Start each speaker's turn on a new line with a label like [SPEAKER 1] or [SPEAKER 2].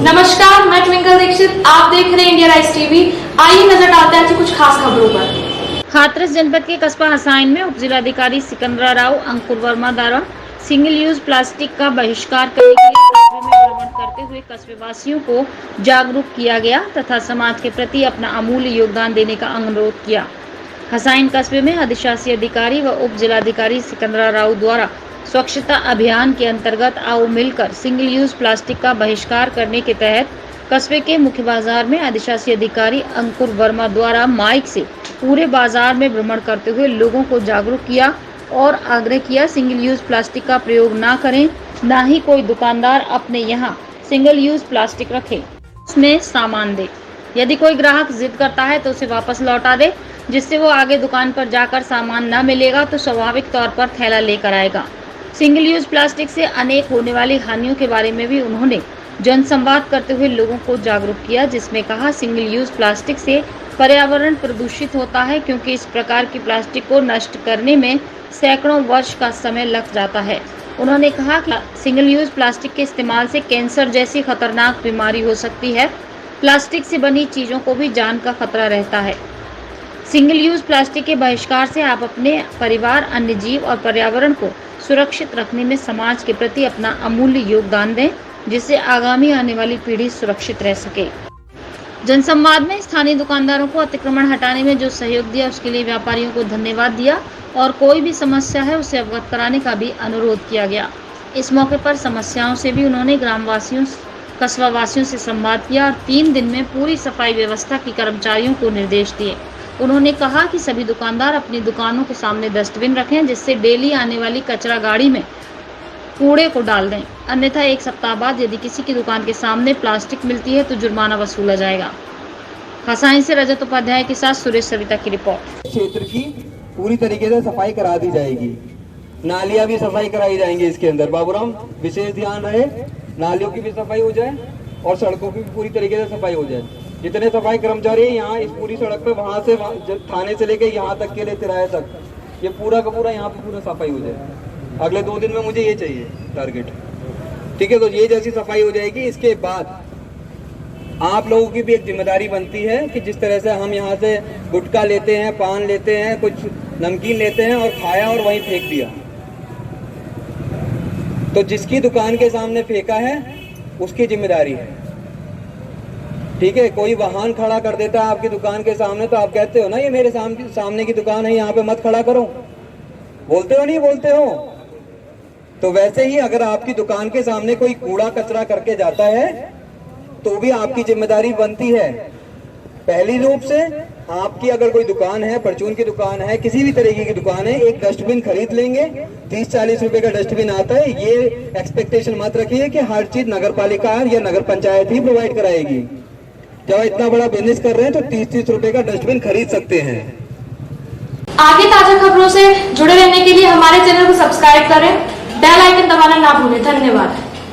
[SPEAKER 1] नमस्कार, मैं ट्विंकल दीक्षित। आप देख रहे हैं इंडिया राइस टीवी। आइए नजर डालते हैं आज कुछ खास खबरों पर।
[SPEAKER 2] हाथरस जनपद के कस्बा हसाइन में उप जिलाधिकारी सिकंदरा राव अंकुर वर्मा द्वारा सिंगल यूज प्लास्टिक का बहिष्कार करने के लिए कस्बे में भ्रमण करते हुए कस्बे वासियों को जागरूक किया गया तथा समाज के प्रति अपना अमूल्य योगदान देने का अनुरोध किया। हसाइन कस्बे में अधिशासी अधिकारी व उप जिलाधिकारी सिकंदरा राव द्वारा स्वच्छता अभियान के अंतर्गत आओ मिलकर सिंगल यूज प्लास्टिक का बहिष्कार करने के तहत कस्बे के मुख्य बाजार में अधिशासी अधिकारी अंकुर वर्मा द्वारा माइक से पूरे बाजार में भ्रमण करते हुए लोगों को जागरूक किया और आग्रह किया सिंगल यूज प्लास्टिक का प्रयोग ना करें, ना ही कोई दुकानदार अपने यहाँ सिंगल यूज प्लास्टिक रखे, उसमें सामान दे। यदि कोई ग्राहक जिद करता है तो उसे वापस लौटा दे, जिससे वो आगे दुकान पर जाकर सामान न मिलेगा तो स्वाभाविक तौर पर थैला लेकर आएगा। सिंगल यूज प्लास्टिक से अनेक होने वाली हानियों के बारे में भी उन्होंने जनसंवाद करते हुए लोगों को जागरूक किया, जिसमें कहा सिंगल यूज प्लास्टिक से पर्यावरण प्रदूषित होता है क्योंकि इस प्रकार की प्लास्टिक को नष्ट करने में सैकड़ों वर्ष का समय लग जाता है। उन्होंने कहा कि सिंगल यूज प्लास्टिक के इस्तेमाल से कैंसर जैसी खतरनाक बीमारी हो सकती है। प्लास्टिक से बनी चीजों को भी जान का खतरा रहता है। सिंगल यूज प्लास्टिक के बहिष्कार से आप अपने परिवार, अन्य जीव और पर्यावरण को सुरक्षित रखने में समाज के प्रति अपना अमूल्य योगदान दें, जिससे आगामी आने वाली पीढ़ी सुरक्षित रह सके। जनसंवाद में स्थानीय दुकानदारों को अतिक्रमण हटाने में जो सहयोग दिया उसके लिए व्यापारियों को धन्यवाद दिया और कोई भी समस्या है उसे अवगत कराने का भी अनुरोध किया गया। इस मौके पर समस्याओं से भी उन्होंने ग्रामवासियों, कस्बा वासियों से संवाद किया और 3 दिन में पूरी सफाई व्यवस्था की कर्मचारियों को निर्देश दिए। उन्होंने कहा कि सभी दुकानदार अपनी दुकानों के सामने डस्टबिन रखें, जिससे डेली आने वाली कचरा गाड़ी में कूड़े को डाल दें, अन्यथा 1 सप्ताह बाद यदि किसी की दुकान के सामने प्लास्टिक मिलती है तो जुर्माना वसूला जाएगा। हसाइन से रजत उपाध्याय के साथ सुरेश सविता की रिपोर्ट।
[SPEAKER 3] क्षेत्र की पूरी तरीके से सफाई करा दी जाएगी, नालियां भी सफाई कराई जाएंगी इसके अंदर। बाबूराम, विशेष ध्यान रहे, नालियों की भी सफाई हो जाए और सड़कों की भी पूरी तरीके से सफाई हो जाए। जितने सफाई कर्मचारी हैं यहाँ इस पूरी सड़क पे, वहां से थाने से लेके यहाँ तक के लिए तिराया तक, ये पूरा का पूरा यहाँ पे पूरा सफाई हो जाए। अगले 2 दिन में मुझे ये चाहिए टारगेट, ठीक है। तो ये जैसी सफाई हो जाएगी, इसके बाद आप लोगों की भी एक जिम्मेदारी बनती है कि जिस तरह से हम यहाँ से गुटखा लेते हैं, पान लेते हैं, कुछ नमकीन लेते हैं और खाया और वहीं फेंक दिया, तो जिसकी दुकान के सामने फेंका है उसकी जिम्मेदारी है, ठीक है। कोई वाहन खड़ा कर देता है आपकी दुकान के सामने तो आप कहते हो ना ये मेरे सामने की दुकान है, यहाँ पे मत खड़ा करो, बोलते हो नहीं बोलते हो? तो वैसे ही अगर आपकी दुकान के सामने कोई कूड़ा कचरा करके जाता है तो भी आपकी जिम्मेदारी बनती है। पहली रूप से आपकी अगर कोई दुकान है, परचून की दुकान है, किसी भी तरीके की दुकान है, एक डस्टबिन खरीद लेंगे। 30-40 रुपए का डस्टबिन आता है। ये एक्सपेक्टेशन मत रखिए कि हर चीज नगर पालिका या नगर पंचायत ही प्रोवाइड कराएगी। जब इतना बड़ा बिजनेस कर रहे हैं तो 30-30 रुपए का डस्टबिन खरीद सकते हैं।
[SPEAKER 1] आगे ताजा खबरों से जुड़े रहने के लिए हमारे चैनल को सब्सक्राइब करें, बेल आइकन दबाना ना भूलें। धन्यवाद।